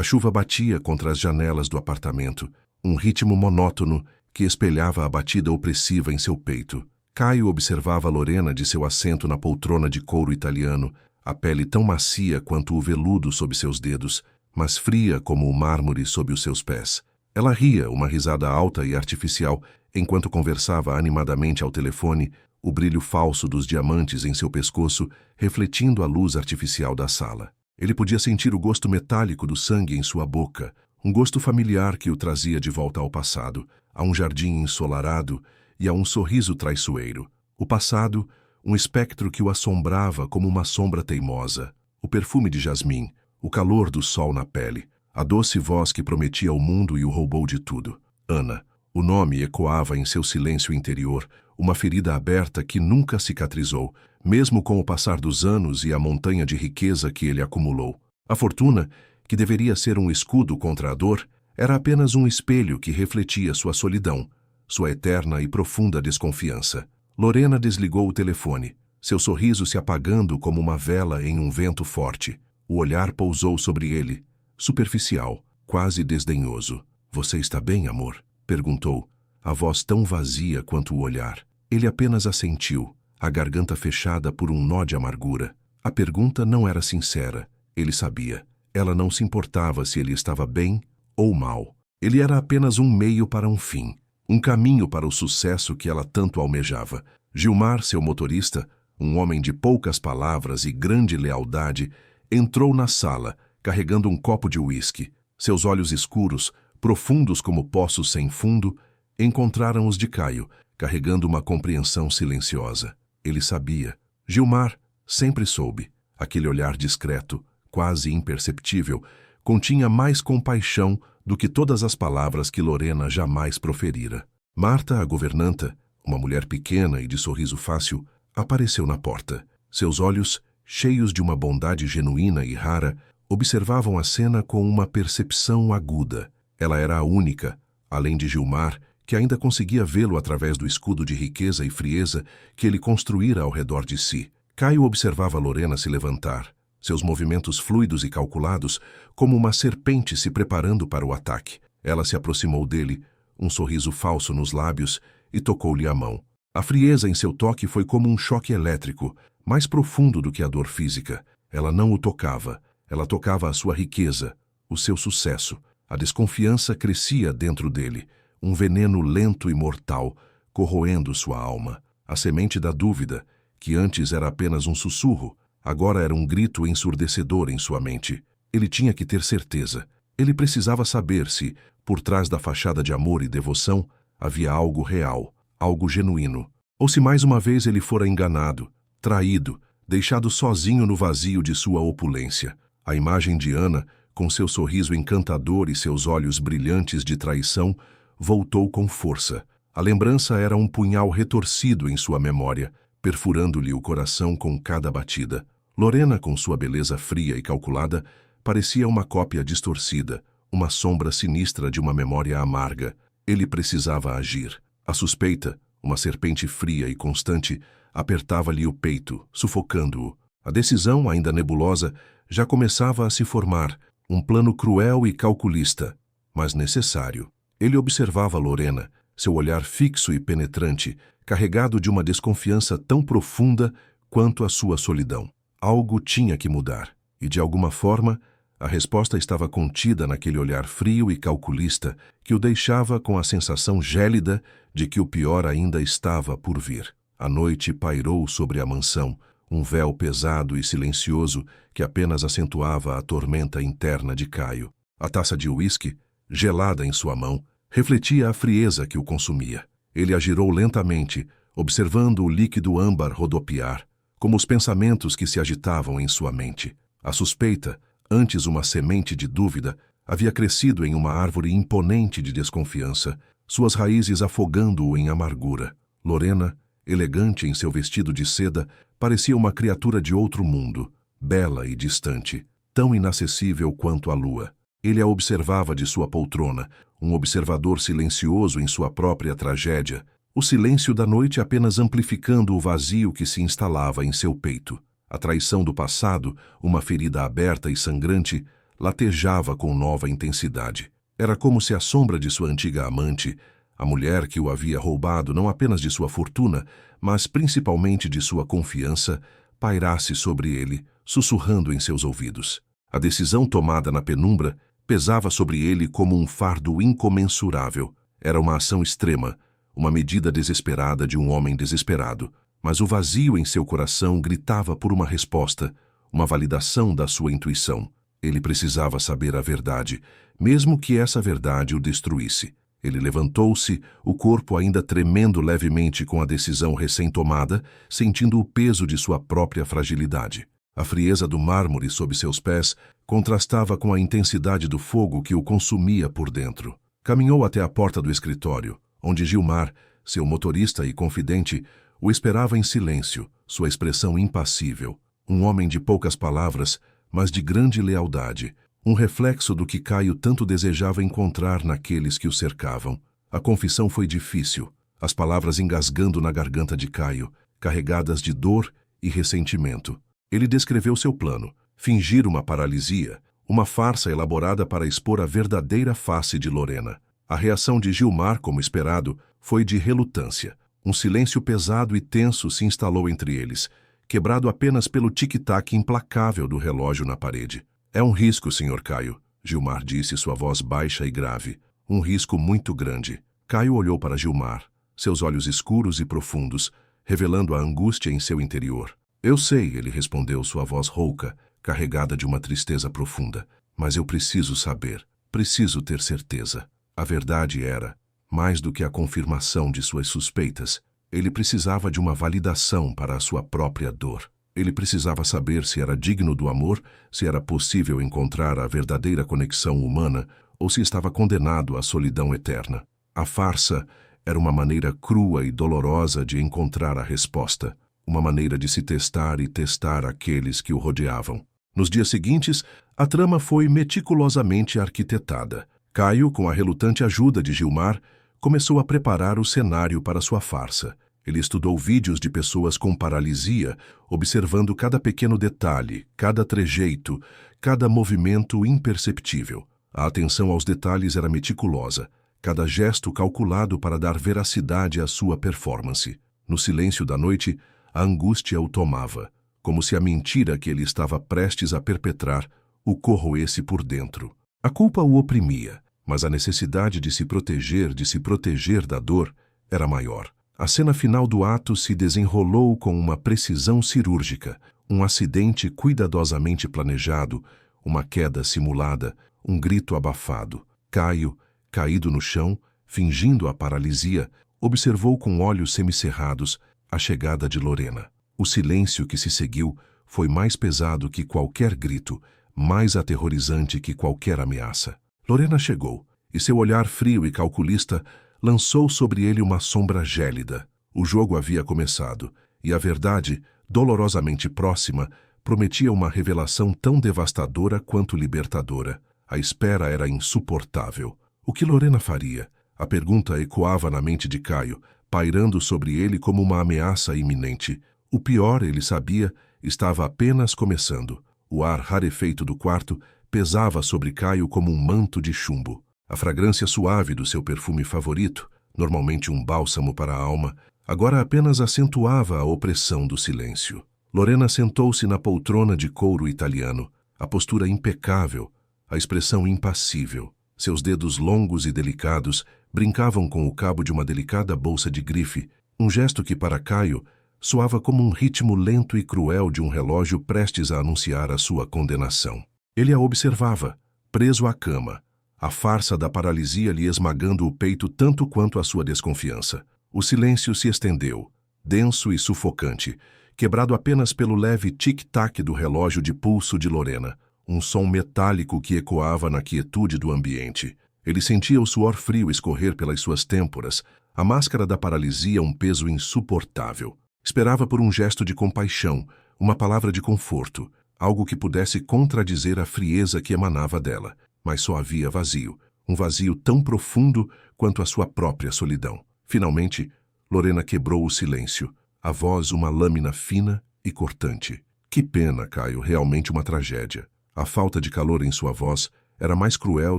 A chuva batia contra as janelas do apartamento, um ritmo monótono que espelhava a batida opressiva em seu peito. Caio observava Lorena de seu assento na poltrona de couro italiano, a pele tão macia quanto o veludo sob seus dedos, mas fria como o mármore sob os seus pés. Ela ria, uma risada alta e artificial, enquanto conversava animadamente ao telefone, o brilho falso dos diamantes em seu pescoço refletindo a luz artificial da sala. Ele podia sentir o gosto metálico do sangue em sua boca, um gosto familiar que o trazia de volta ao passado, a um jardim ensolarado e a um sorriso traiçoeiro. O passado, um espectro que o assombrava como uma sombra teimosa, o perfume de jasmim, o calor do sol na pele, a doce voz que prometia ao mundo e o roubou de tudo. Ana. O nome ecoava em seu silêncio interior, uma ferida aberta que nunca cicatrizou, mesmo com o passar dos anos e a montanha de riqueza que ele acumulou. A fortuna, que deveria ser um escudo contra a dor, era apenas um espelho que refletia sua solidão, sua eterna e profunda desconfiança. Lorena desligou o telefone, seu sorriso se apagando como uma vela em um vento forte. O olhar pousou sobre ele, superficial, quase desdenhoso. "Você está bem, amor?" perguntou, a voz tão vazia quanto o olhar. Ele apenas assentiu, a garganta fechada por um nó de amargura. A pergunta não era sincera, ele sabia. Ela não se importava se ele estava bem ou mal. Ele era apenas um meio para um fim, um caminho para o sucesso que ela tanto almejava. Gilmar, seu motorista, um homem de poucas palavras e grande lealdade, entrou na sala, carregando um copo de uísque. Seus olhos escuros, profundos como poços sem fundo, encontraram os de Caio, carregando uma compreensão silenciosa. Ele sabia. Gilmar sempre soube. Aquele olhar discreto, quase imperceptível, continha mais compaixão do que todas as palavras que Lorena jamais proferira. Marta, a governanta, uma mulher pequena e de sorriso fácil, apareceu na porta. Seus olhos, cheios de uma bondade genuína e rara, observavam a cena com uma percepção aguda. Ela era a única, além de Gilmar, que ainda conseguia vê-lo através do escudo de riqueza e frieza que ele construíra ao redor de si. Caio observava Lorena se levantar, seus movimentos fluidos e calculados, como uma serpente se preparando para o ataque. Ela se aproximou dele, um sorriso falso nos lábios, e tocou-lhe a mão. A frieza em seu toque foi como um choque elétrico, mais profundo do que a dor física. Ela não o tocava, ela tocava a sua riqueza, o seu sucesso. A desconfiança crescia dentro dele, um veneno lento e mortal, corroendo sua alma. A semente da dúvida, que antes era apenas um sussurro, agora era um grito ensurdecedor em sua mente. Ele tinha que ter certeza. Ele precisava saber se, por trás da fachada de amor e devoção, havia algo real, algo genuíno. Ou se mais uma vez ele fora enganado, traído, deixado sozinho no vazio de sua opulência. A imagem de Ana, com seu sorriso encantador e seus olhos brilhantes de traição, voltou com força. A lembrança era um punhal retorcido em sua memória, perfurando-lhe o coração com cada batida. Lorena, com sua beleza fria e calculada, parecia uma cópia distorcida, uma sombra sinistra de uma memória amarga. Ele precisava agir. A suspeita, uma serpente fria e constante, apertava-lhe o peito, sufocando-o. A decisão, ainda nebulosa, já começava a se formar, um plano cruel e calculista, mas necessário. Ele observava Lorena, seu olhar fixo e penetrante, carregado de uma desconfiança tão profunda quanto a sua solidão. Algo tinha que mudar, e de alguma forma, a resposta estava contida naquele olhar frio e calculista que o deixava com a sensação gélida de que o pior ainda estava por vir. A noite pairou sobre a mansão, um véu pesado e silencioso que apenas acentuava a tormenta interna de Caio. A taça de uísque, gelada em sua mão, refletia a frieza que o consumia. Ele a girou lentamente, observando o líquido âmbar rodopiar, como os pensamentos que se agitavam em sua mente. A suspeita, antes uma semente de dúvida, havia crescido em uma árvore imponente de desconfiança, suas raízes afogando-o em amargura. Lorena, elegante em seu vestido de seda, parecia uma criatura de outro mundo, bela e distante, tão inacessível quanto a lua. Ele a observava de sua poltrona, um observador silencioso em sua própria tragédia, o silêncio da noite apenas amplificando o vazio que se instalava em seu peito. A traição do passado, uma ferida aberta e sangrante, latejava com nova intensidade. Era como se a sombra de sua antiga amante, a mulher que o havia roubado não apenas de sua fortuna, mas principalmente de sua confiança, pairasse sobre ele, sussurrando em seus ouvidos. A decisão tomada na penumbra pesava sobre ele como um fardo incomensurável. Era uma ação extrema, uma medida desesperada de um homem desesperado. Mas o vazio em seu coração gritava por uma resposta, uma validação da sua intuição. Ele precisava saber a verdade, mesmo que essa verdade o destruísse. Ele levantou-se, o corpo ainda tremendo levemente com a decisão recém-tomada, sentindo o peso de sua própria fragilidade. A frieza do mármore sob seus pés contrastava com a intensidade do fogo que o consumia por dentro. Caminhou até a porta do escritório, onde Gilmar, seu motorista e confidente, o esperava em silêncio, sua expressão impassível. Um homem de poucas palavras, mas de grande lealdade, um reflexo do que Caio tanto desejava encontrar naqueles que o cercavam. A confissão foi difícil, as palavras engasgando na garganta de Caio, carregadas de dor e ressentimento. Ele descreveu seu plano, fingir uma paralisia, uma farsa elaborada para expor a verdadeira face de Lorena. A reação de Gilmar, como esperado, foi de relutância. Um silêncio pesado e tenso se instalou entre eles, quebrado apenas pelo tic-tac implacável do relógio na parede. É um risco, Sr. Caio, Gilmar disse, sua voz baixa e grave. Um risco muito grande. Caio olhou para Gilmar, seus olhos escuros e profundos, revelando a angústia em seu interior. Eu sei, ele respondeu, sua voz rouca, carregada de uma tristeza profunda. Mas eu preciso saber, preciso ter certeza. A verdade era, mais do que a confirmação de suas suspeitas, ele precisava de uma validação para a sua própria dor. Ele precisava saber se era digno do amor, se era possível encontrar a verdadeira conexão humana ou se estava condenado à solidão eterna. A farsa era uma maneira crua e dolorosa de encontrar a resposta, uma maneira de se testar e testar aqueles que o rodeavam. Nos dias seguintes, a trama foi meticulosamente arquitetada. Caio, com a relutante ajuda de Gilmar, começou a preparar o cenário para sua farsa. Ele estudou vídeos de pessoas com paralisia, observando cada pequeno detalhe, cada trejeito, cada movimento imperceptível. A atenção aos detalhes era meticulosa, cada gesto calculado para dar veracidade à sua performance. No silêncio da noite, a angústia o tomava, como se a mentira que ele estava prestes a perpetrar o corroesse por dentro. A culpa o oprimia, mas a necessidade de se proteger da dor, era maior. A cena final do ato se desenrolou com uma precisão cirúrgica, um acidente cuidadosamente planejado, uma queda simulada, um grito abafado. Caio, caído no chão, fingindo a paralisia, observou com olhos semicerrados a chegada de Lorena. O silêncio que se seguiu foi mais pesado que qualquer grito, mais aterrorizante que qualquer ameaça. Lorena chegou, e seu olhar frio e calculista lançou sobre ele uma sombra gélida. O jogo havia começado, e a verdade, dolorosamente próxima, prometia uma revelação tão devastadora quanto libertadora. A espera era insuportável. O que Lorena faria? A pergunta ecoava na mente de Caio, pairando sobre ele como uma ameaça iminente. O pior, ele sabia, estava apenas começando. O ar rarefeito do quarto pesava sobre Caio como um manto de chumbo. A fragrância suave do seu perfume favorito, normalmente um bálsamo para a alma, agora apenas acentuava a opressão do silêncio. Lorena sentou-se na poltrona de couro italiano, a postura impecável, a expressão impassível. Seus dedos longos e delicados brincavam com o cabo de uma delicada bolsa de grife, um gesto que para Caio soava como um ritmo lento e cruel de um relógio prestes a anunciar a sua condenação. Ele a observava, preso à cama, a farsa da paralisia lhe esmagando o peito tanto quanto a sua desconfiança. O silêncio se estendeu, denso e sufocante, quebrado apenas pelo leve tic-tac do relógio de pulso de Lorena, um som metálico que ecoava na quietude do ambiente. Ele sentia o suor frio escorrer pelas suas têmporas, a máscara da paralisia um peso insuportável. Esperava por um gesto de compaixão, uma palavra de conforto, algo que pudesse contradizer a frieza que emanava dela. Mas só havia vazio, um vazio tão profundo quanto a sua própria solidão. Finalmente, Lorena quebrou o silêncio, a voz uma lâmina fina e cortante. Que pena, Caio, realmente uma tragédia. A falta de calor em sua voz era mais cruel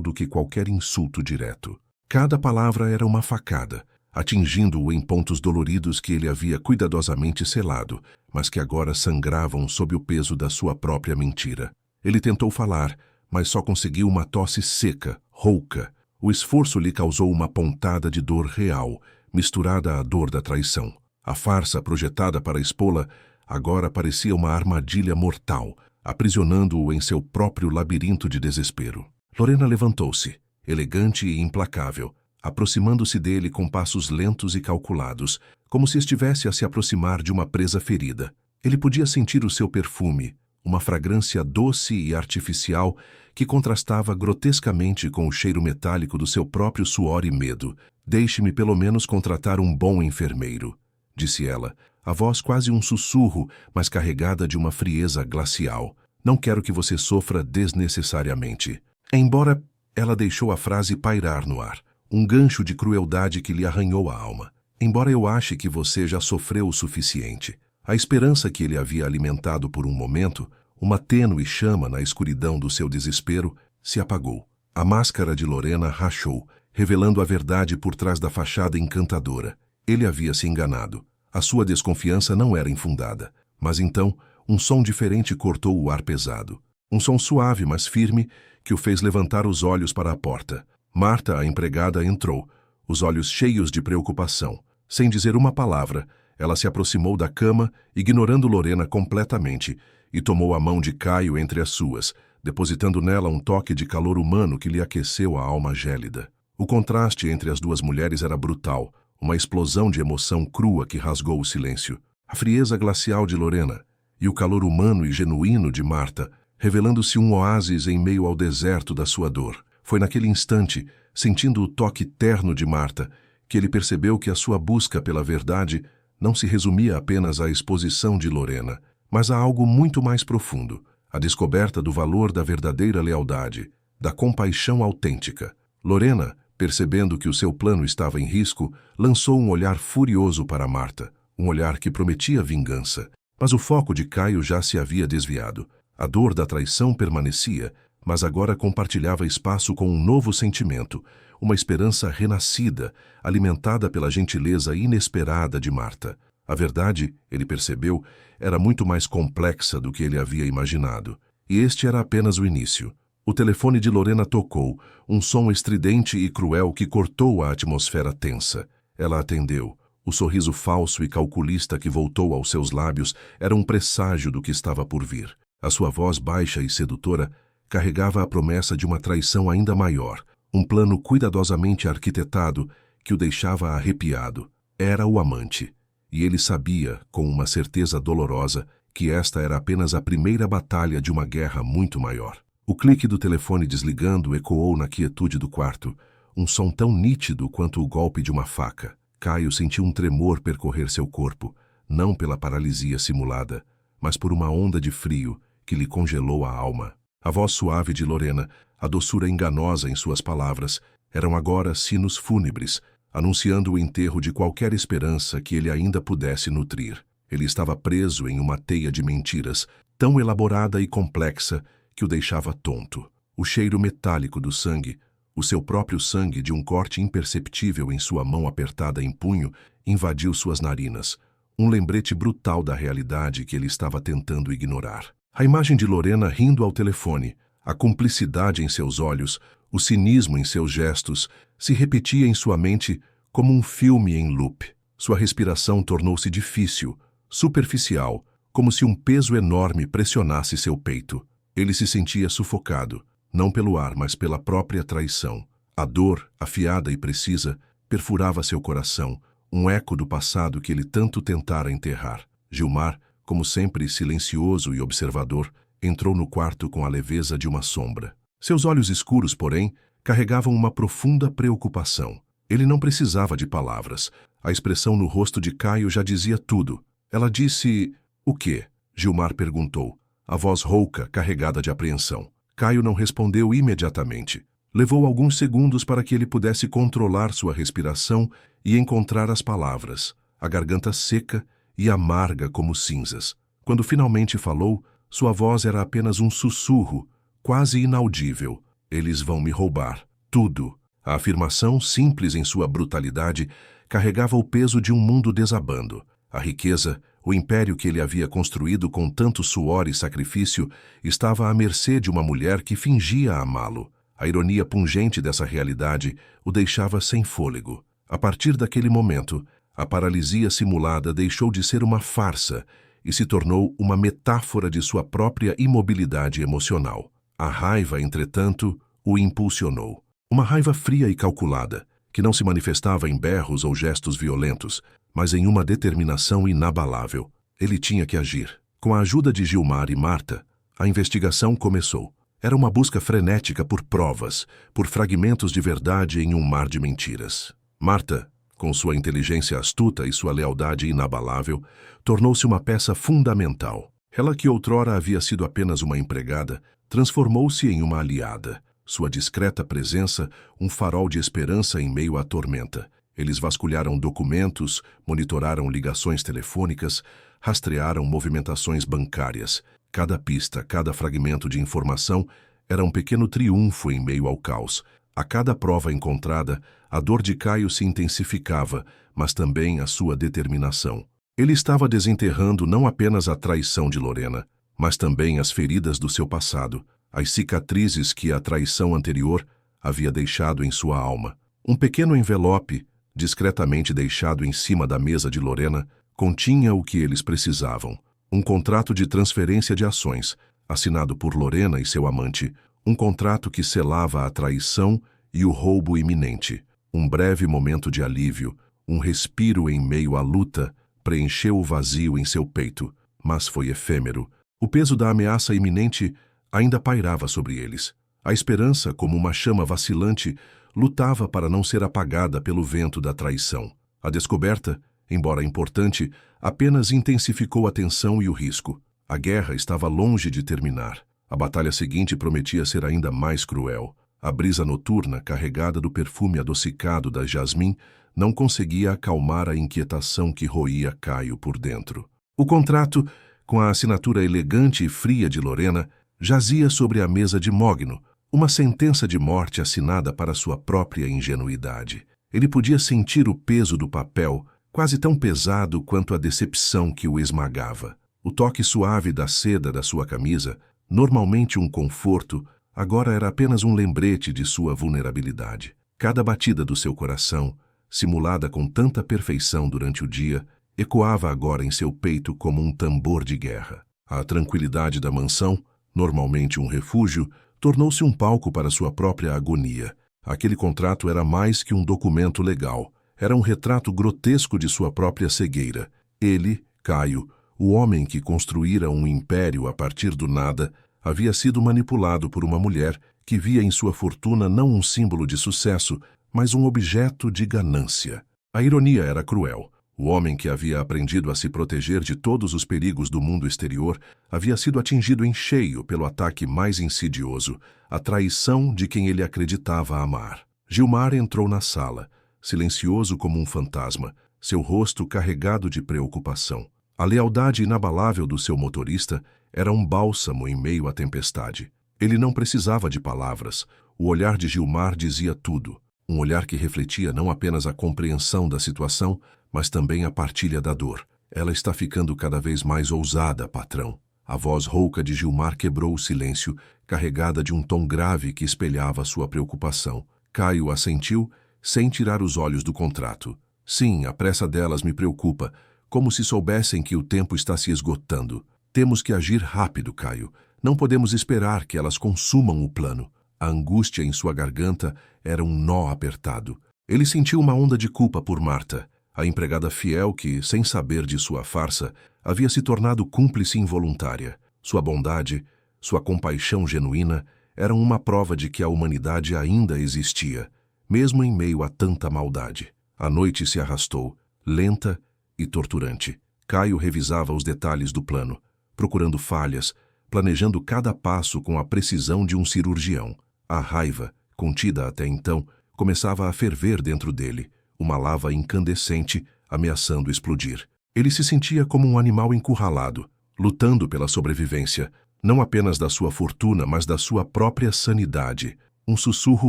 do que qualquer insulto direto. Cada palavra era uma facada, atingindo-o em pontos doloridos que ele havia cuidadosamente selado, mas que agora sangravam sob o peso da sua própria mentira. Ele tentou falar, mas só conseguiu uma tosse seca, rouca. O esforço lhe causou uma pontada de dor real, misturada à dor da traição. A farsa projetada para expô-la agora parecia uma armadilha mortal, aprisionando-o em seu próprio labirinto de desespero. Lorena levantou-se, elegante e implacável, aproximando-se dele com passos lentos e calculados, como se estivesse a se aproximar de uma presa ferida. Ele podia sentir o seu perfume, uma fragrância doce e artificial que contrastava grotescamente com o cheiro metálico do seu próprio suor e medo. «Deixe-me pelo menos contratar um bom enfermeiro», disse ela, a voz quase um sussurro, mas carregada de uma frieza glacial. «Não quero que você sofra desnecessariamente». Embora ela deixou a frase pairar no ar, um gancho de crueldade que lhe arranhou a alma. Embora eu ache que você já sofreu o suficiente. A esperança que ele havia alimentado por um momento, uma tênue chama na escuridão do seu desespero, se apagou. A máscara de Lorena rachou, revelando a verdade por trás da fachada encantadora. Ele havia se enganado. A sua desconfiança não era infundada. Mas então, um som diferente cortou o ar pesado. Um som suave, mas firme, que o fez levantar os olhos para a porta. Marta, a empregada, entrou, os olhos cheios de preocupação. Sem dizer uma palavra, ela se aproximou da cama, ignorando Lorena completamente, e tomou a mão de Caio entre as suas, depositando nela um toque de calor humano que lhe aqueceu a alma gélida. O contraste entre as duas mulheres era brutal, uma explosão de emoção crua que rasgou o silêncio. A frieza glacial de Lorena e o calor humano e genuíno de Marta, revelando-se um oásis em meio ao deserto da sua dor. Foi naquele instante, sentindo o toque terno de Marta, que ele percebeu que a sua busca pela verdade não se resumia apenas à exposição de Lorena, mas a algo muito mais profundo, a descoberta do valor da verdadeira lealdade, da compaixão autêntica. Lorena, percebendo que o seu plano estava em risco, lançou um olhar furioso para Marta, um olhar que prometia vingança. Mas o foco de Caio já se havia desviado. A dor da traição permanecia, mas agora compartilhava espaço com um novo sentimento, uma esperança renascida, alimentada pela gentileza inesperada de Marta. A verdade, ele percebeu, era muito mais complexa do que ele havia imaginado. E este era apenas o início. O telefone de Lorena tocou, um som estridente e cruel que cortou a atmosfera tensa. Ela atendeu. O sorriso falso e calculista que voltou aos seus lábios era um presságio do que estava por vir. A sua voz baixa e sedutora carregava a promessa de uma traição ainda maior, um plano cuidadosamente arquitetado que o deixava arrepiado. Era o amante, e ele sabia, com uma certeza dolorosa, que esta era apenas a primeira batalha de uma guerra muito maior. O clique do telefone desligando ecoou na quietude do quarto, um som tão nítido quanto o golpe de uma faca. Caio sentiu um tremor percorrer seu corpo, não pela paralisia simulada, mas por uma onda de frio que lhe congelou a alma. A voz suave de Lorena, a doçura enganosa em suas palavras, eram agora sinos fúnebres, anunciando o enterro de qualquer esperança que ele ainda pudesse nutrir. Ele estava preso em uma teia de mentiras, tão elaborada e complexa que o deixava tonto. O cheiro metálico do sangue, o seu próprio sangue de um corte imperceptível em sua mão apertada em punho, invadiu suas narinas, um lembrete brutal da realidade que ele estava tentando ignorar. A imagem de Lorena rindo ao telefone, a cumplicidade em seus olhos, o cinismo em seus gestos, se repetia em sua mente como um filme em loop. Sua respiração tornou-se difícil, superficial, como se um peso enorme pressionasse seu peito. Ele se sentia sufocado, não pelo ar, mas pela própria traição. A dor, afiada e precisa, perfurava seu coração, um eco do passado que ele tanto tentara enterrar. Gilmar, como sempre silencioso e observador, entrou no quarto com a leveza de uma sombra. Seus olhos escuros, porém, carregavam uma profunda preocupação. Ele não precisava de palavras. A expressão no rosto de Caio já dizia tudo. Ela disse... O quê? Gilmar perguntou, a voz rouca, carregada de apreensão. Caio não respondeu imediatamente. Levou alguns segundos para que ele pudesse controlar sua respiração e encontrar as palavras, a garganta seca e amarga como cinzas. Quando finalmente falou, sua voz era apenas um sussurro, quase inaudível: "Eles vão me roubar tudo." A afirmação, simples em sua brutalidade, carregava o peso de um mundo desabando. A riqueza, o império que ele havia construído com tanto suor e sacrifício, estava à mercê de uma mulher que fingia amá-lo. A ironia pungente dessa realidade o deixava sem fôlego. A partir daquele momento, a paralisia simulada deixou de ser uma farsa e se tornou uma metáfora de sua própria imobilidade emocional. A raiva, entretanto, o impulsionou. Uma raiva fria e calculada, que não se manifestava em berros ou gestos violentos, mas em uma determinação inabalável. Ele tinha que agir. Com a ajuda de Gilmar e Marta, a investigação começou. Era uma busca frenética por provas, por fragmentos de verdade em um mar de mentiras. Marta, com sua inteligência astuta e sua lealdade inabalável, tornou-se uma peça fundamental. Ela, que outrora havia sido apenas uma empregada, transformou-se em uma aliada. Sua discreta presença, um farol de esperança em meio à tormenta. Eles vasculharam documentos, monitoraram ligações telefônicas, rastrearam movimentações bancárias. Cada pista, cada fragmento de informação era um pequeno triunfo em meio ao caos. A cada prova encontrada, a dor de Caio se intensificava, mas também a sua determinação. Ele estava desenterrando não apenas a traição de Lorena, mas também as feridas do seu passado, as cicatrizes que a traição anterior havia deixado em sua alma. Um pequeno envelope, discretamente deixado em cima da mesa de Lorena, continha o que eles precisavam. Um contrato de transferência de ações, assinado por Lorena e seu amante, um contrato que selava a traição e o roubo iminente. Um breve momento de alívio, um respiro em meio à luta, preencheu o vazio em seu peito, mas foi efêmero. O peso da ameaça iminente ainda pairava sobre eles. A esperança, como uma chama vacilante, lutava para não ser apagada pelo vento da traição. A descoberta, embora importante, apenas intensificou a tensão e o risco. A guerra estava longe de terminar. A batalha seguinte prometia ser ainda mais cruel. A brisa noturna, carregada do perfume adocicado da jasmim, não conseguia acalmar a inquietação que roía Caio por dentro. O contrato, com a assinatura elegante e fria de Lorena, jazia sobre a mesa de Mogno, uma sentença de morte assinada para sua própria ingenuidade. Ele podia sentir o peso do papel, quase tão pesado quanto a decepção que o esmagava. O toque suave da seda da sua camisa, normalmente um conforto, agora era apenas um lembrete de sua vulnerabilidade. Cada batida do seu coração, simulada com tanta perfeição durante o dia, ecoava agora em seu peito como um tambor de guerra. A tranquilidade da mansão, normalmente um refúgio, tornou-se um palco para sua própria agonia. Aquele contrato era mais que um documento legal. Era um retrato grotesco de sua própria cegueira. Ele, Caio, o homem que construíra um império a partir do nada, havia sido manipulado por uma mulher que via em sua fortuna não um símbolo de sucesso, mas um objeto de ganância. A ironia era cruel. O homem que havia aprendido a se proteger de todos os perigos do mundo exterior havia sido atingido em cheio pelo ataque mais insidioso, a traição de quem ele acreditava amar. Gilmar entrou na sala, silencioso como um fantasma, seu rosto carregado de preocupação. A lealdade inabalável do seu motorista era um bálsamo em meio à tempestade. Ele não precisava de palavras. O olhar de Gilmar dizia tudo. Um olhar que refletia não apenas a compreensão da situação, mas também a partilha da dor. Ela está ficando cada vez mais ousada, patrão. A voz rouca de Gilmar quebrou o silêncio, carregada de um tom grave que espelhava sua preocupação. Caio assentiu, sem tirar os olhos do contrato. Sim, a pressa delas me preocupa, como se soubessem que o tempo está se esgotando. Temos que agir rápido, Caio. Não podemos esperar que elas consumam o plano. A angústia em sua garganta era um nó apertado. Ele sentiu uma onda de culpa por Marta, a empregada fiel que, sem saber de sua farsa, havia se tornado cúmplice involuntária. Sua bondade, sua compaixão genuína, eram uma prova de que a humanidade ainda existia, mesmo em meio a tanta maldade. A noite se arrastou, lenta e torturante. Caio revisava os detalhes do plano, procurando falhas, planejando cada passo com a precisão de um cirurgião. A raiva, contida até então, começava a ferver dentro dele, uma lava incandescente ameaçando explodir. Ele se sentia como um animal encurralado, lutando pela sobrevivência, não apenas da sua fortuna, mas da sua própria sanidade. Um sussurro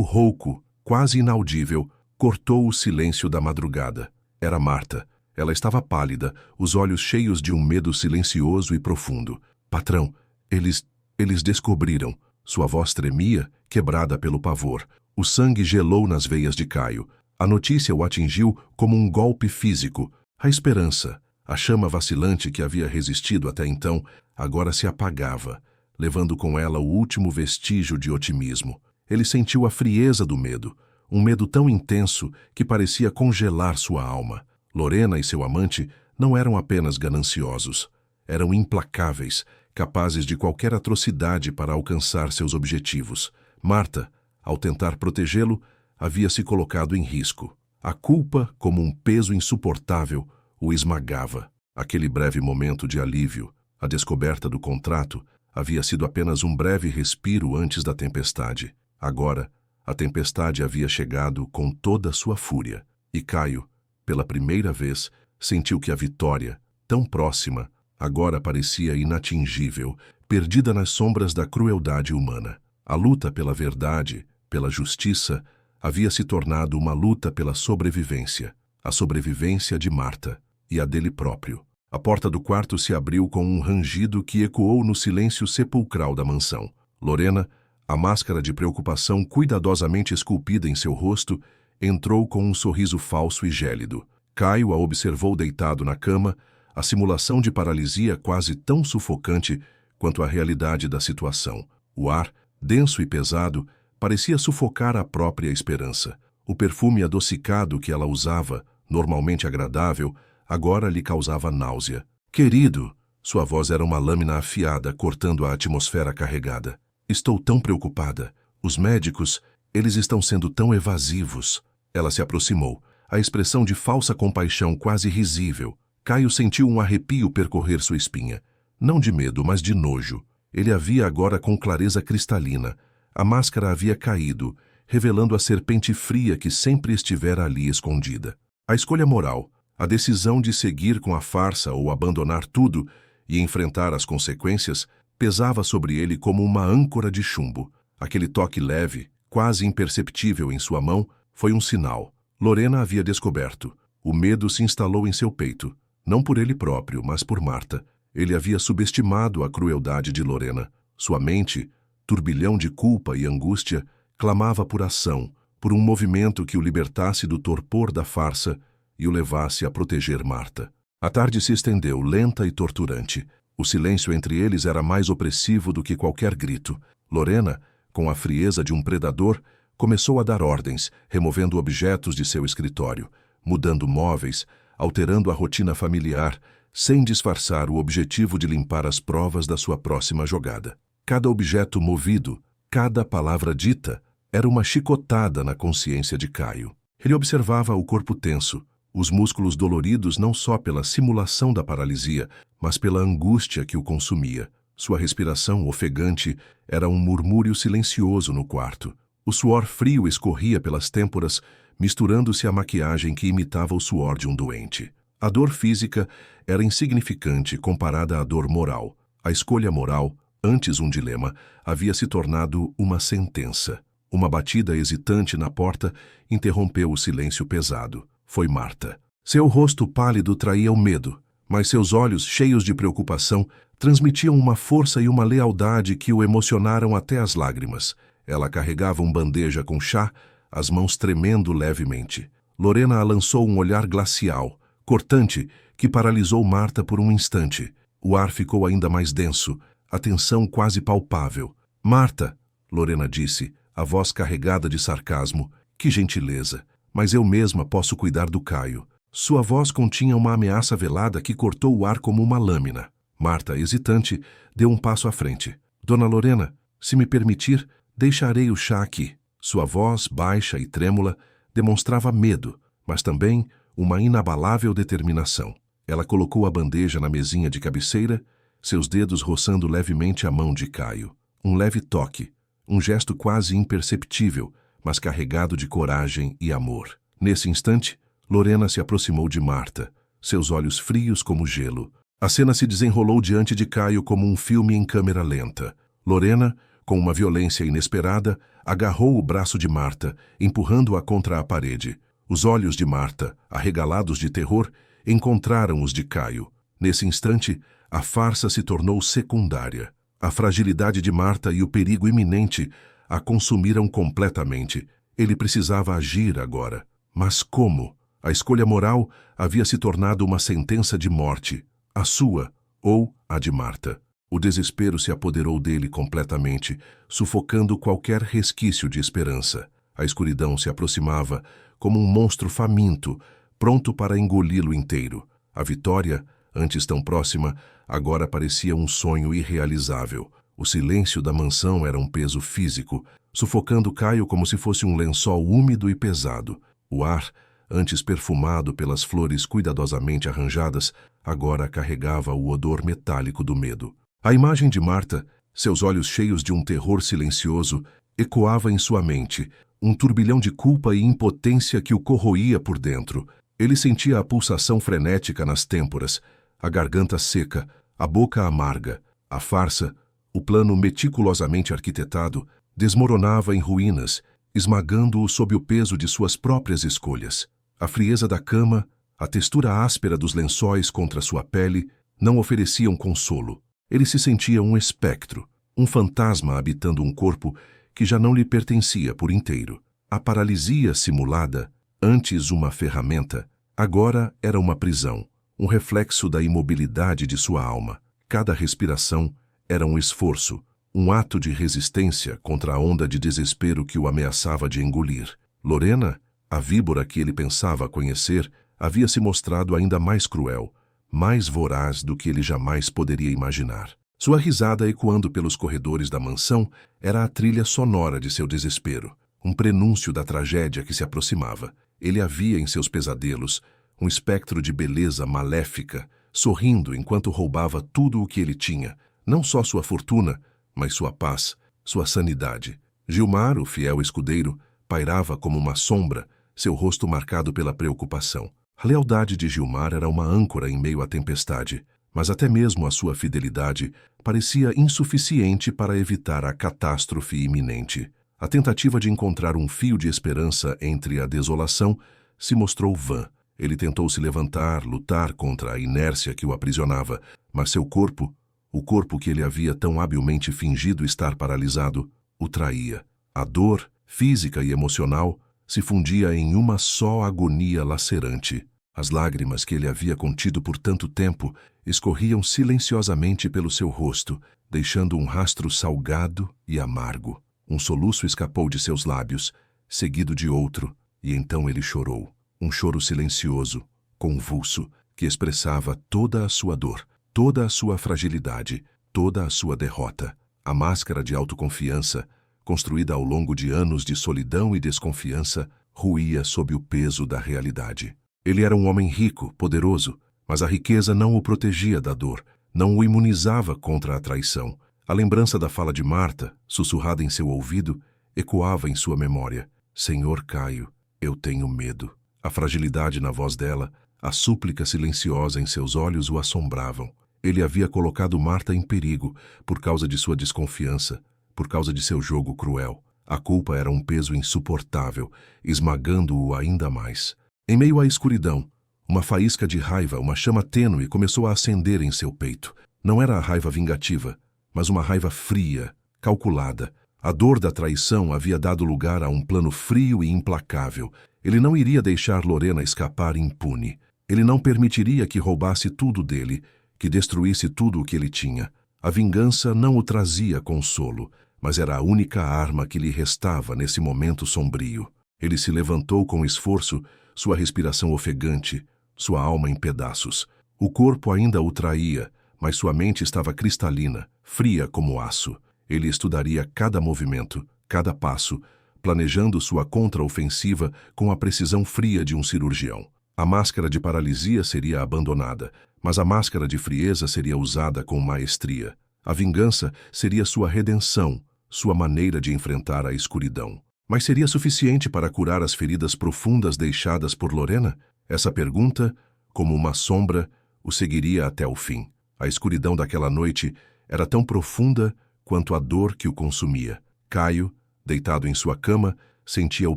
rouco, quase inaudível, cortou o silêncio da madrugada. Era Marta. Ela estava pálida, os olhos cheios de um medo silencioso e profundo. Patrão, eles descobriram. Sua voz tremia, quebrada pelo pavor. O sangue gelou nas veias de Caio. A notícia o atingiu como um golpe físico. A esperança, a chama vacilante que havia resistido até então, agora se apagava, levando com ela o último vestígio de otimismo. Ele sentiu a frieza do medo, um medo tão intenso que parecia congelar sua alma. Lorena e seu amante não eram apenas gananciosos, eram implacáveis, capazes de qualquer atrocidade para alcançar seus objetivos. Marta, ao tentar protegê-lo, havia se colocado em risco. A culpa, como um peso insuportável, o esmagava. Aquele breve momento de alívio, a descoberta do contrato, havia sido apenas um breve respiro antes da tempestade. Agora, a tempestade havia chegado com toda a sua fúria, e Caio, pela primeira vez, sentiu que a vitória, tão próxima, agora parecia inatingível, perdida nas sombras da crueldade humana. A luta pela verdade, pela justiça, havia se tornado uma luta pela sobrevivência, a sobrevivência de Marta e a dele próprio. A porta do quarto se abriu com um rangido que ecoou no silêncio sepulcral da mansão. Lorena, a máscara de preocupação cuidadosamente esculpida em seu rosto, entrou com um sorriso falso e gélido. Caio a observou deitado na cama, a simulação de paralisia quase tão sufocante quanto a realidade da situação. O ar, denso e pesado, parecia sufocar a própria esperança. O perfume adocicado que ela usava, normalmente agradável, agora lhe causava náusea. Querido, sua voz era uma lâmina afiada cortando a atmosfera carregada. Estou tão preocupada. Os médicos, eles estão sendo tão evasivos. Ela se aproximou, a expressão de falsa compaixão quase risível. Caio sentiu um arrepio percorrer sua espinha. Não de medo, mas de nojo. Ele a via agora com clareza cristalina. A máscara havia caído, revelando a serpente fria que sempre estivera ali escondida. A escolha moral, a decisão de seguir com a farsa ou abandonar tudo e enfrentar as consequências, pesava sobre ele como uma âncora de chumbo. Aquele toque leve, quase imperceptível em sua mão, foi um sinal. Lorena havia descoberto. O medo se instalou em seu peito, não por ele próprio, mas por Marta. Ele havia subestimado a crueldade de Lorena. Sua mente, turbilhão de culpa e angústia, clamava por ação, por um movimento que o libertasse do torpor da farsa e o levasse a proteger Marta. A tarde se estendeu, lenta e torturante. O silêncio entre eles era mais opressivo do que qualquer grito. Lorena, com a frieza de um predador, começou a dar ordens, removendo objetos de seu escritório, mudando móveis, alterando a rotina familiar, sem disfarçar o objetivo de limpar as provas da sua próxima jogada. Cada objeto movido, cada palavra dita, era uma chicotada na consciência de Caio. Ele observava o corpo tenso, os músculos doloridos não só pela simulação da paralisia, mas pela angústia que o consumia. Sua respiração ofegante era um murmúrio silencioso no quarto. O suor frio escorria pelas têmporas, misturando-se à maquiagem que imitava o suor de um doente. A dor física era insignificante comparada à dor moral. A escolha moral, antes um dilema, havia se tornado uma sentença. Uma batida hesitante na porta interrompeu o silêncio pesado. Foi Marta. Seu rosto pálido traía o medo, mas seus olhos, cheios de preocupação, transmitiam uma força e uma lealdade que o emocionaram até as lágrimas. Ela carregava uma bandeja com chá, as mãos tremendo levemente. Lorena a lançou um olhar glacial, cortante, que paralisou Marta por um instante. O ar ficou ainda mais denso, a tensão quase palpável. Marta, Lorena disse, a voz carregada de sarcasmo, que gentileza, mas eu mesma posso cuidar do Caio. Sua voz continha uma ameaça velada que cortou o ar como uma lâmina. Marta, hesitante, deu um passo à frente. Dona Lorena, se me permitir, deixarei o chá aqui. Sua voz, baixa e trêmula, demonstrava medo, mas também uma inabalável determinação. Ela colocou a bandeja na mesinha de cabeceira, seus dedos roçando levemente a mão de Caio. Um leve toque, um gesto quase imperceptível, mas carregado de coragem e amor. Nesse instante, Lorena se aproximou de Marta, seus olhos frios como gelo. A cena se desenrolou diante de Caio como um filme em câmera lenta. Lorena, com uma violência inesperada, agarrou o braço de Marta, empurrando-a contra a parede. Os olhos de Marta, arregalados de terror, encontraram os de Caio. Nesse instante, a farsa se tornou secundária. A fragilidade de Marta e o perigo iminente a consumiram completamente. Ele precisava agir agora. Mas como? A escolha moral havia se tornado uma sentença de morte. A sua ou a de Marta. O desespero se apoderou dele completamente, sufocando qualquer resquício de esperança. A escuridão se aproximava como um monstro faminto, pronto para engoli-lo inteiro. A vitória, antes tão próxima, agora parecia um sonho irrealizável. O silêncio da mansão era um peso físico, sufocando Caio como se fosse um lençol úmido e pesado. O ar, antes perfumado pelas flores cuidadosamente arranjadas, agora carregava o odor metálico do medo. A imagem de Marta, seus olhos cheios de um terror silencioso, ecoava em sua mente, um turbilhão de culpa e impotência que o corroía por dentro. Ele sentia a pulsação frenética nas têmporas, a garganta seca, a boca amarga. A farsa, o plano meticulosamente arquitetado, desmoronava em ruínas, esmagando-o sob o peso de suas próprias escolhas. A frieza da cama, a textura áspera dos lençóis contra sua pele, não ofereciam consolo. Ele se sentia um espectro, um fantasma habitando um corpo que já não lhe pertencia por inteiro. A paralisia simulada, antes uma ferramenta, agora era uma prisão, um reflexo da imobilidade de sua alma. Cada respiração era um esforço, um ato de resistência contra a onda de desespero que o ameaçava de engolir. Lorena, a víbora que ele pensava conhecer, havia se mostrado ainda mais cruel, mais voraz do que ele jamais poderia imaginar. Sua risada ecoando pelos corredores da mansão era a trilha sonora de seu desespero, um prenúncio da tragédia que se aproximava. Ele a via em seus pesadelos, um espectro de beleza maléfica, sorrindo enquanto roubava tudo o que ele tinha, não só sua fortuna, mas sua paz, sua sanidade. Gilmar, o fiel escudeiro, pairava como uma sombra, seu rosto marcado pela preocupação. A lealdade de Gilmar era uma âncora em meio à tempestade, mas até mesmo a sua fidelidade parecia insuficiente para evitar a catástrofe iminente. A tentativa de encontrar um fio de esperança entre a desolação se mostrou vã. Ele tentou se levantar, lutar contra a inércia que o aprisionava, mas seu corpo, o corpo que ele havia tão habilmente fingido estar paralisado, o traía. A dor, física e emocional, se fundia em uma só agonia lacerante. As lágrimas que ele havia contido por tanto tempo escorriam silenciosamente pelo seu rosto, deixando um rastro salgado e amargo. Um soluço escapou de seus lábios, seguido de outro, e então ele chorou. Um choro silencioso, convulso, que expressava toda a sua dor, toda a sua fragilidade, toda a sua derrota. A máscara de autoconfiança, construída ao longo de anos de solidão e desconfiança, ruía sob o peso da realidade. Ele era um homem rico, poderoso, mas a riqueza não o protegia da dor, não o imunizava contra a traição. A lembrança da fala de Marta, sussurrada em seu ouvido, ecoava em sua memória. Senhor Caio, eu tenho medo. A fragilidade na voz dela, a súplica silenciosa em seus olhos o assombravam. Ele havia colocado Marta em perigo por causa de sua desconfiança, por causa de seu jogo cruel. A culpa era um peso insuportável, esmagando-o ainda mais. Em meio à escuridão, uma faísca de raiva, uma chama tênue começou a acender em seu peito. Não era a raiva vingativa, mas uma raiva fria, calculada. A dor da traição havia dado lugar a um plano frio e implacável. Ele não iria deixar Lorena escapar impune. Ele não permitiria que roubasse tudo dele, que destruísse tudo o que ele tinha. A vingança não o trazia consolo, mas era a única arma que lhe restava nesse momento sombrio. Ele se levantou com esforço, sua respiração ofegante, sua alma em pedaços. O corpo ainda o traía, mas sua mente estava cristalina, fria como aço. Ele estudaria cada movimento, cada passo, planejando sua contraofensiva com a precisão fria de um cirurgião. A máscara de paralisia seria abandonada, mas a máscara de frieza seria usada com maestria. A vingança seria sua redenção, sua maneira de enfrentar a escuridão. Mas seria suficiente para curar as feridas profundas deixadas por Lorena? Essa pergunta, como uma sombra, o seguiria até o fim. A escuridão daquela noite era tão profunda quanto a dor que o consumia. Caio, deitado em sua cama, sentia o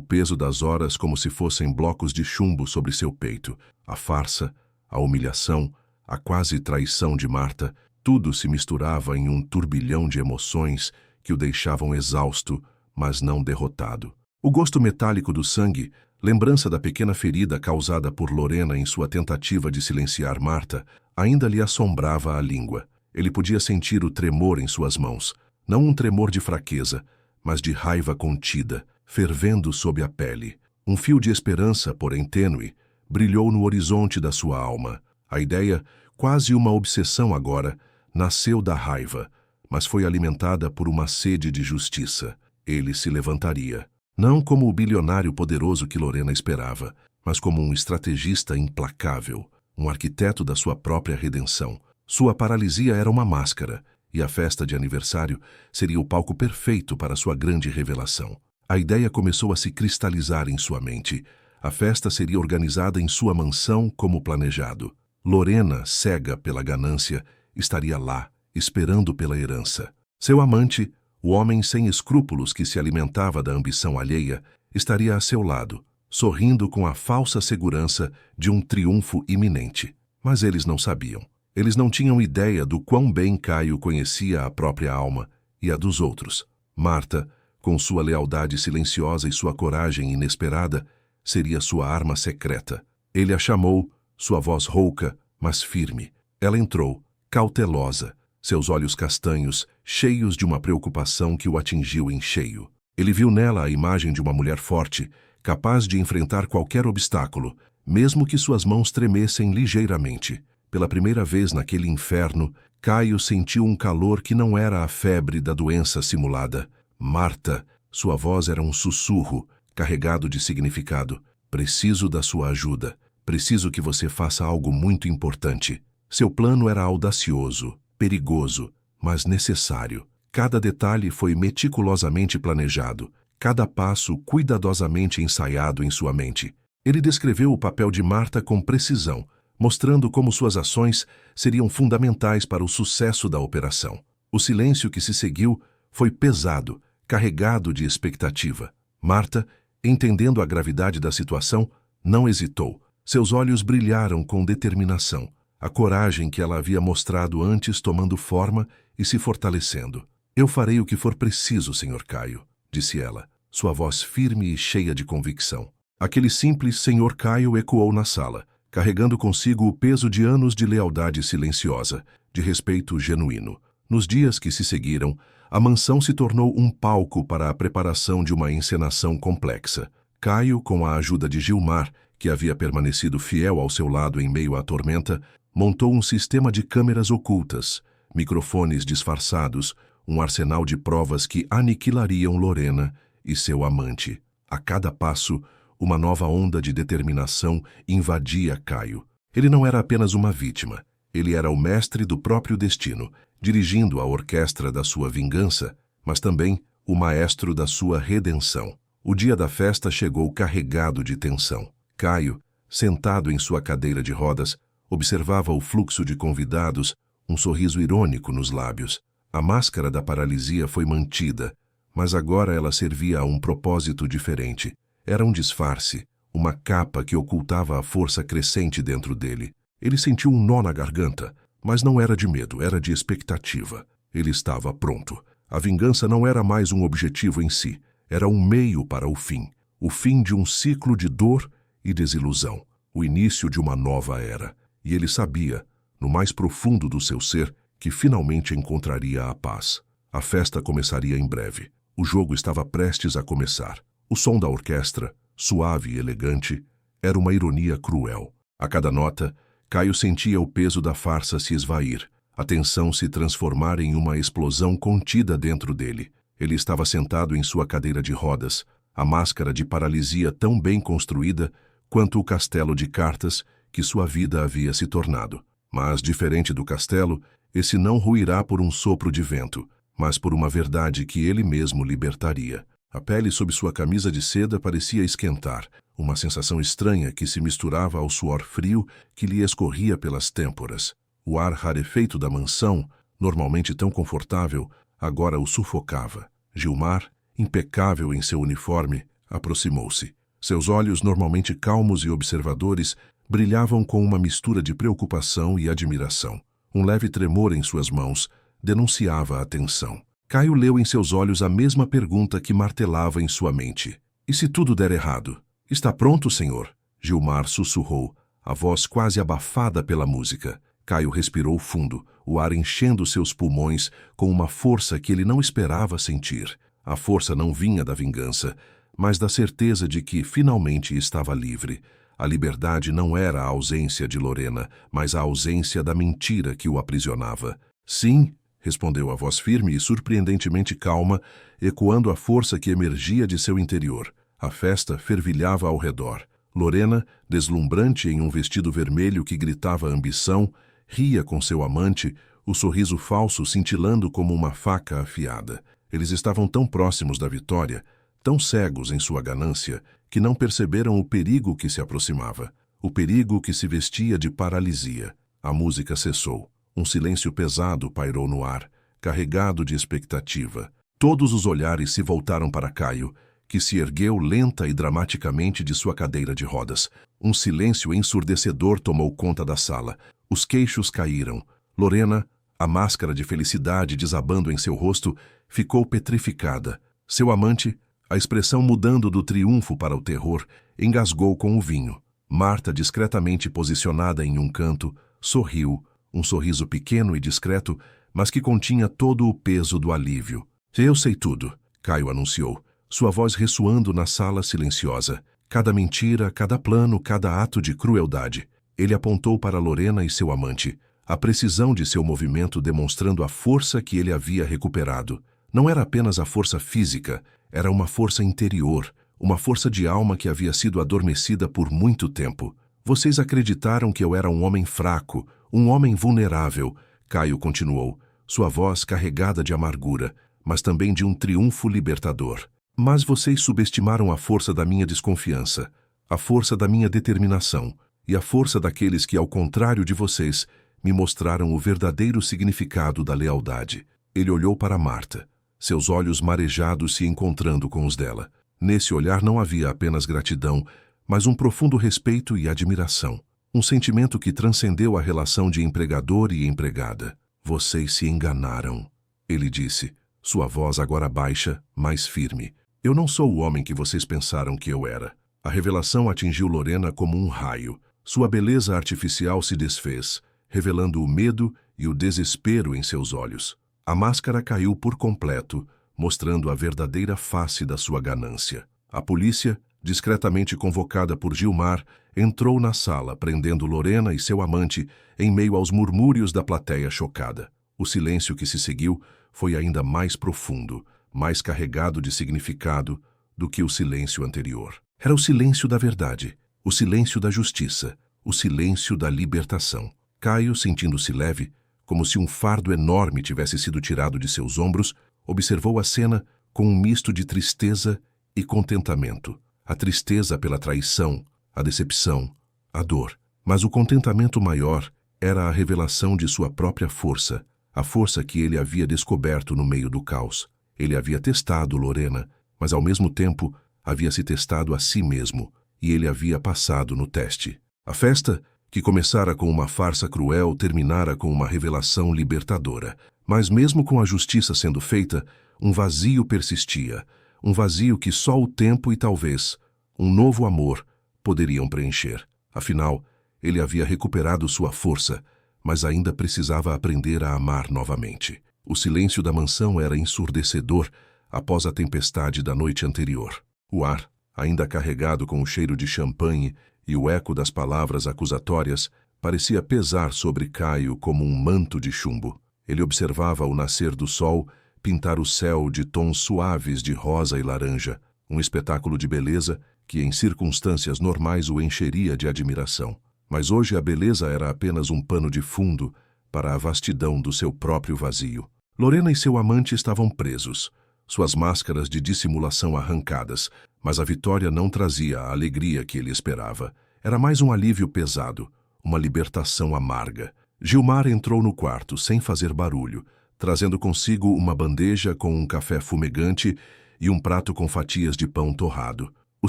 peso das horas como se fossem blocos de chumbo sobre seu peito. A farsa, a humilhação, a quase traição de Marta, tudo se misturava em um turbilhão de emoções que o deixavam exausto, mas não derrotado. O gosto metálico do sangue, lembrança da pequena ferida causada por Lorena em sua tentativa de silenciar Marta, ainda lhe assombrava a língua. Ele podia sentir o tremor em suas mãos, não um tremor de fraqueza, mas de raiva contida, fervendo sob a pele. Um fio de esperança, porém tênue, brilhou no horizonte da sua alma. A ideia, quase uma obsessão agora, nasceu da raiva, mas foi alimentada por uma sede de justiça. Ele se levantaria, não como o bilionário poderoso que Lorena esperava, mas como um estrategista implacável, um arquiteto da sua própria redenção. Sua paralisia era uma máscara, e a festa de aniversário seria o palco perfeito para sua grande revelação. A ideia começou a se cristalizar em sua mente. A festa seria organizada em sua mansão como planejado. Lorena, cega pela ganância, estaria lá, esperando pela herança. Seu amante, o homem sem escrúpulos que se alimentava da ambição alheia, estaria a seu lado, sorrindo com a falsa segurança de um triunfo iminente. Mas eles não sabiam. Eles não tinham ideia do quão bem Caio conhecia a própria alma e a dos outros. Marta, com sua lealdade silenciosa e sua coragem inesperada, seria sua arma secreta. Ele a chamou, sua voz rouca, mas firme. Ela entrou, cautelosa, seus olhos castanhos, cheios de uma preocupação que o atingiu em cheio. Ele viu nela a imagem de uma mulher forte, capaz de enfrentar qualquer obstáculo, mesmo que suas mãos tremessem ligeiramente. Pela primeira vez naquele inferno, Caio sentiu um calor que não era a febre da doença simulada. Marta, sua voz era um sussurro, carregado de significado. Preciso da sua ajuda. Preciso que você faça algo muito importante. Seu plano era audacioso, perigoso, mas necessário. Cada detalhe foi meticulosamente planejado, cada passo cuidadosamente ensaiado em sua mente. Ele descreveu o papel de Marta com precisão, mostrando como suas ações seriam fundamentais para o sucesso da operação. O silêncio que se seguiu foi pesado, carregado de expectativa. Marta, entendendo a gravidade da situação, não hesitou. Seus olhos brilharam com determinação, a coragem que ela havia mostrado antes tomando forma e se fortalecendo. Eu farei o que for preciso, Sr. Caio, disse ela, sua voz firme e cheia de convicção. Aquele simples Sr. Caio ecoou na sala, carregando consigo o peso de anos de lealdade silenciosa, de respeito genuíno. Nos dias que se seguiram, a mansão se tornou um palco para a preparação de uma encenação complexa. Caio, com a ajuda de Gilmar, que havia permanecido fiel ao seu lado em meio à tormenta, montou um sistema de câmeras ocultas, microfones disfarçados, um arsenal de provas que aniquilariam Lorena e seu amante. A cada passo, uma nova onda de determinação invadia Caio. Ele não era apenas uma vítima. Ele era o mestre do próprio destino, dirigindo a orquestra da sua vingança, mas também o maestro da sua redenção. O dia da festa chegou carregado de tensão. Caio, sentado em sua cadeira de rodas, observava o fluxo de convidados, um sorriso irônico nos lábios. A máscara da paralisia foi mantida, mas agora ela servia a um propósito diferente. Era um disfarce, uma capa que ocultava a força crescente dentro dele. Ele sentiu um nó na garganta, mas não era de medo, era de expectativa. Ele estava pronto. A vingança não era mais um objetivo em si, era um meio para o fim de um ciclo de dor e desilusão, o início de uma nova era. E ele sabia, no mais profundo do seu ser, que finalmente encontraria a paz. A festa começaria em breve. O jogo estava prestes a começar. O som da orquestra, suave e elegante, era uma ironia cruel. A cada nota, Caio sentia o peso da farsa se esvair, a tensão se transformar em uma explosão contida dentro dele. Ele estava sentado em sua cadeira de rodas, a máscara de paralisia tão bem construída quanto o castelo de cartas que sua vida havia se tornado. Mas, diferente do castelo, esse não ruirá por um sopro de vento, mas por uma verdade que ele mesmo libertaria. A pele sob sua camisa de seda parecia esquentar, uma sensação estranha que se misturava ao suor frio que lhe escorria pelas têmporas. O ar rarefeito da mansão, normalmente tão confortável, agora o sufocava. Gilmar, impecável em seu uniforme, aproximou-se. Seus olhos, normalmente calmos e observadores, brilhavam com uma mistura de preocupação e admiração. Um leve tremor em suas mãos denunciava a tensão. Caio leu em seus olhos a mesma pergunta que martelava em sua mente. E se tudo der errado? Está pronto, senhor? Gilmar sussurrou, a voz quase abafada pela música. Caio respirou fundo, o ar enchendo seus pulmões com uma força que ele não esperava sentir. A força não vinha da vingança, mas da certeza de que finalmente estava livre. A liberdade não era a ausência de Lorena, mas a ausência da mentira que o aprisionava. Sim, respondeu a voz firme e surpreendentemente calma, ecoando a força que emergia de seu interior. A festa fervilhava ao redor. Lorena, deslumbrante em um vestido vermelho que gritava ambição, ria com seu amante, o sorriso falso cintilando como uma faca afiada. Eles estavam tão próximos da vitória, tão cegos em sua ganância, que não perceberam o perigo que se aproximava, o perigo que se vestia de paralisia. A música cessou. Um silêncio pesado pairou no ar, carregado de expectativa. Todos os olhares se voltaram para Caio, que se ergueu lenta e dramaticamente de sua cadeira de rodas. Um silêncio ensurdecedor tomou conta da sala. Os queixos caíram. Lorena, a máscara de felicidade desabando em seu rosto, ficou petrificada. Seu amante, a expressão mudando do triunfo para o terror, engasgou com o vinho. Marta, discretamente posicionada em um canto, sorriu, um sorriso pequeno e discreto, mas que continha todo o peso do alívio. Eu sei tudo, Caio anunciou, sua voz ressoando na sala silenciosa. Cada mentira, cada plano, cada ato de crueldade. Ele apontou para Lorena e seu amante, a precisão de seu movimento demonstrando a força que ele havia recuperado. Não era apenas a força física, era uma força interior, uma força de alma que havia sido adormecida por muito tempo. Vocês acreditaram que eu era um homem fraco, um homem vulnerável, Caio continuou, sua voz carregada de amargura, mas também de um triunfo libertador. Mas vocês subestimaram a força da minha desconfiança, a força da minha determinação e a força daqueles que, ao contrário de vocês, me mostraram o verdadeiro significado da lealdade. Ele olhou para Marta, seus olhos marejados se encontrando com os dela. Nesse olhar não havia apenas gratidão, mas um profundo respeito e admiração. Um sentimento que transcendeu a relação de empregador e empregada. Vocês se enganaram, ele disse, sua voz agora baixa, mais firme. Eu não sou o homem que vocês pensaram que eu era. A revelação atingiu Lorena como um raio. Sua beleza artificial se desfez, revelando o medo e o desespero em seus olhos. A máscara caiu por completo, mostrando a verdadeira face da sua ganância. A polícia, discretamente convocada por Gilmar, entrou na sala, prendendo Lorena e seu amante em meio aos murmúrios da plateia chocada. O silêncio que se seguiu foi ainda mais profundo, mais carregado de significado do que o silêncio anterior. Era o silêncio da verdade, o silêncio da justiça, o silêncio da libertação. Caio, sentindo-se leve, como se um fardo enorme tivesse sido tirado de seus ombros, observou a cena com um misto de tristeza e contentamento. A tristeza pela traição, a decepção, a dor. Mas o contentamento maior era a revelação de sua própria força, a força que ele havia descoberto no meio do caos. Ele havia testado Lorena, mas ao mesmo tempo havia se testado a si mesmo, e ele havia passado no teste. A festa, que começara com uma farsa cruel, terminara com uma revelação libertadora. Mas mesmo com a justiça sendo feita, um vazio persistia, um vazio que só o tempo e talvez um novo amor poderiam preencher. Afinal, ele havia recuperado sua força, mas ainda precisava aprender a amar novamente. O silêncio da mansão era ensurdecedor após a tempestade da noite anterior. O ar, ainda carregado com o cheiro de champanhe e o eco das palavras acusatórias, parecia pesar sobre Caio como um manto de chumbo. Ele observava o nascer do sol pintar o céu de tons suaves de rosa e laranja, um espetáculo de beleza que em circunstâncias normais o encheria de admiração. Mas hoje a beleza era apenas um pano de fundo para a vastidão do seu próprio vazio. Lorena e seu amante estavam presos, suas máscaras de dissimulação arrancadas, mas a vitória não trazia a alegria que ele esperava. Era mais um alívio pesado, uma libertação amarga. Gilmar entrou no quarto sem fazer barulho, trazendo consigo uma bandeja com um café fumegante e um prato com fatias de pão torrado. O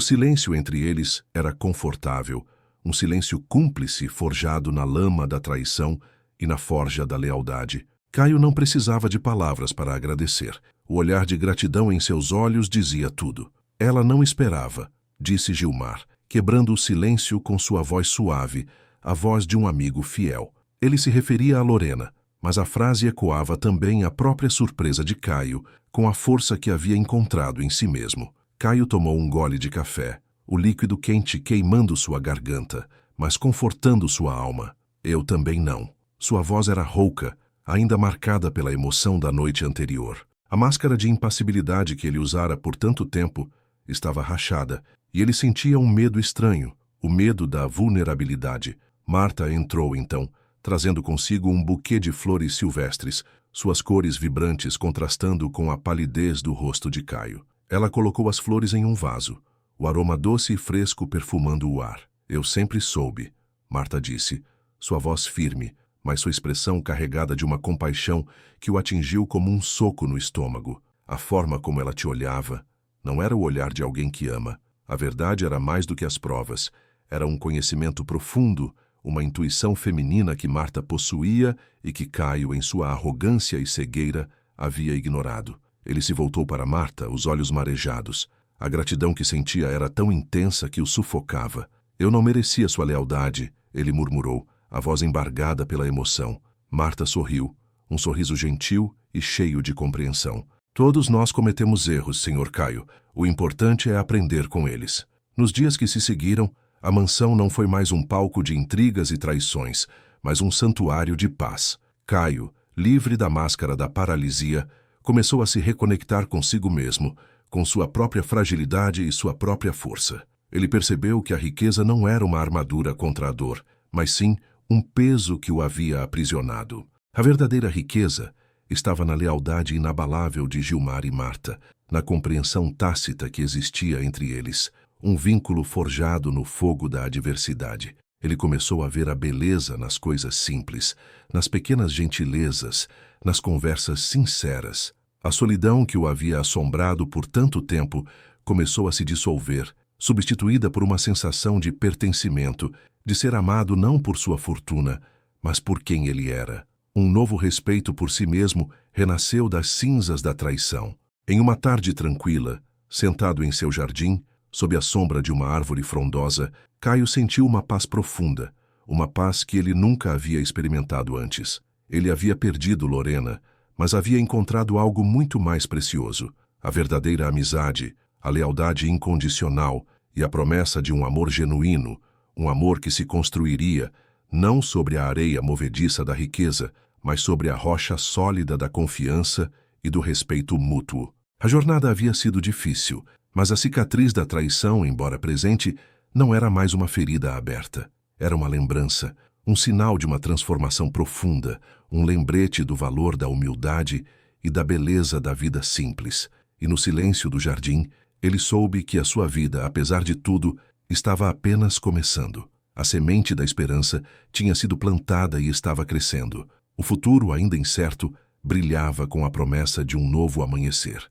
silêncio entre eles era confortável, um silêncio cúmplice forjado na lama da traição e na forja da lealdade. Caio não precisava de palavras para agradecer. O olhar de gratidão em seus olhos dizia tudo. Ela não esperava, disse Gilmar, quebrando o silêncio com sua voz suave, a voz de um amigo fiel. Ele se referia a Lorena, mas a frase ecoava também a própria surpresa de Caio, com a força que havia encontrado em si mesmo. Caio tomou um gole de café, o líquido quente queimando sua garganta, mas confortando sua alma. Eu também não. Sua voz era rouca, ainda marcada pela emoção da noite anterior. A máscara de impassibilidade que ele usara por tanto tempo estava rachada, e ele sentia um medo estranho, o medo da vulnerabilidade. Marta entrou então, trazendo consigo um buquê de flores silvestres, suas cores vibrantes contrastando com a palidez do rosto de Caio. Ela colocou as flores em um vaso, o aroma doce e fresco perfumando o ar. Eu sempre soube, Marta disse, sua voz firme, mas sua expressão carregada de uma compaixão que o atingiu como um soco no estômago. A forma como ela te olhava não era o olhar de alguém que ama. A verdade era mais do que as provas. Era um conhecimento profundo, uma intuição feminina que Marta possuía e que Caio, em sua arrogância e cegueira, havia ignorado. Ele se voltou para Marta, os olhos marejados. A gratidão que sentia era tão intensa que o sufocava. Eu não merecia sua lealdade, ele murmurou, a voz embargada pela emoção. Marta sorriu, um sorriso gentil e cheio de compreensão. Todos nós cometemos erros, Sr. Caio. O importante é aprender com eles. Nos dias que se seguiram, a mansão não foi mais um palco de intrigas e traições, mas um santuário de paz. Caio, livre da máscara da paralisia, começou a se reconectar consigo mesmo, com sua própria fragilidade e sua própria força. Ele percebeu que a riqueza não era uma armadura contra a dor, mas sim um peso que o havia aprisionado. A verdadeira riqueza estava na lealdade inabalável de Gilmar e Marta, na compreensão tácita que existia entre eles, um vínculo forjado no fogo da adversidade. Ele começou a ver a beleza nas coisas simples, nas pequenas gentilezas, nas conversas sinceras. A solidão que o havia assombrado por tanto tempo começou a se dissolver, substituída por uma sensação de pertencimento, de ser amado não por sua fortuna, mas por quem ele era. Um novo respeito por si mesmo renasceu das cinzas da traição. Em uma tarde tranquila, sentado em seu jardim, sob a sombra de uma árvore frondosa, Caio sentiu uma paz profunda, uma paz que ele nunca havia experimentado antes. Ele havia perdido Lorena, mas havia encontrado algo muito mais precioso: a verdadeira amizade, a lealdade incondicional e a promessa de um amor genuíno, um amor que se construiria não sobre a areia movediça da riqueza, mas sobre a rocha sólida da confiança e do respeito mútuo. A jornada havia sido difícil, mas a cicatriz da traição, embora presente, não era mais uma ferida aberta. Era uma lembrança, um sinal de uma transformação profunda, um lembrete do valor da humildade e da beleza da vida simples. E no silêncio do jardim, ele soube que a sua vida, apesar de tudo, estava apenas começando. A semente da esperança tinha sido plantada e estava crescendo. O futuro, ainda incerto, brilhava com a promessa de um novo amanhecer.